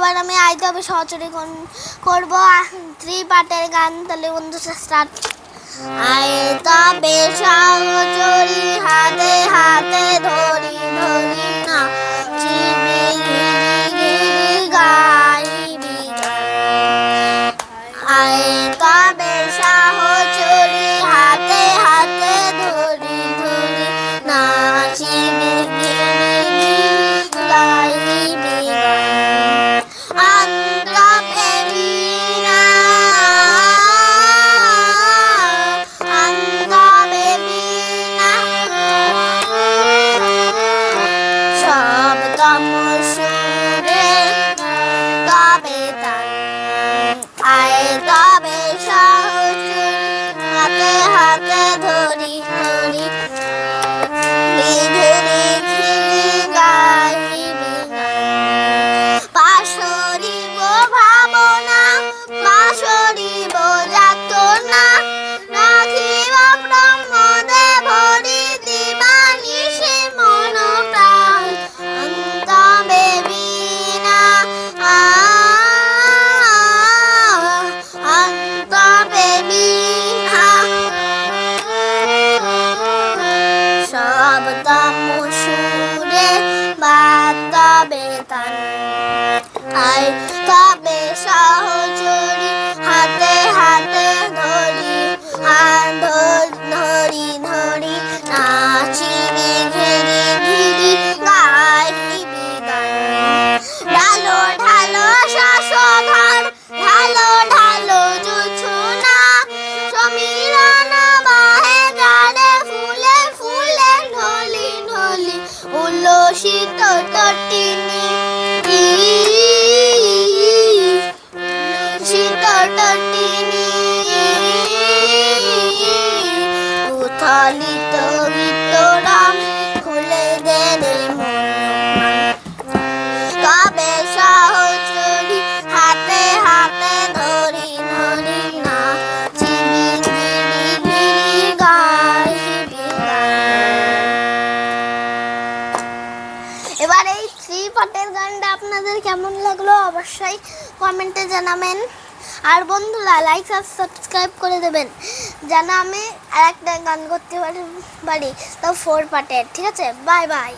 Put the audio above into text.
এবার আমি আইতে হবে সহচরী করবো 3 পার্টের গান। তাহলে বন্ধু স্টার্ট। আইতে হবে সহচরী হাতে হাতে ধরি ধরি না চিবি গিরি গিরি গাইবি গান। আইতে হবে সহচরী হাতে হাতে ধরি ধরি না চিবি গিরি গিরি গাইবি গান। আন্দ্রা বেবিনা আন্দ্রা বেবিনা সব কামড় সুরে গাবে তান। আয় গাবে সহচরী হাতে হাতে ধরি ধরি ধীরে ধীরে গাইবি গান। পাশরিব ভাবনা পাশরিব যাতনা রাখিব ব্রহ্মদে ভরি দিবানিশি মন প্রাণ। অন্ত বেবিনা অন্ত বেবিনা সব কামড় সুরে বাতাবে তান। আয় তবে সহচরী হাতে হাতে ধরি ধরি ধরি নাচিবি ঘিরি ঘিরি গাইবি গান। ঢালো ঢালো শাসধর ঢালো ঢালো জুছনা সমীরণ বাহে গাড়ে ফুলে ফুলে ঢলি ঢলি উল্লসিত তটিনী শীতটিনী উথলিত গীতরাম খুলে দেনে মন। তবে সহচরী হাতে হাতে ধরি ধরি না চিবি গিরি গিরি গাইবি গান। এবার এই 3 পার্টের গানটা আপনাদের কেমন লাগলো অবশ্যই কমেন্টে জানাবেন। আর বন্ধুরা লাইক আর সাবস্ক্রাইব করে দেবেন যেন আমি আরেকটা গান করতে পারি, তাও 4 পার্টের। ঠিক আছে, বাই বাই।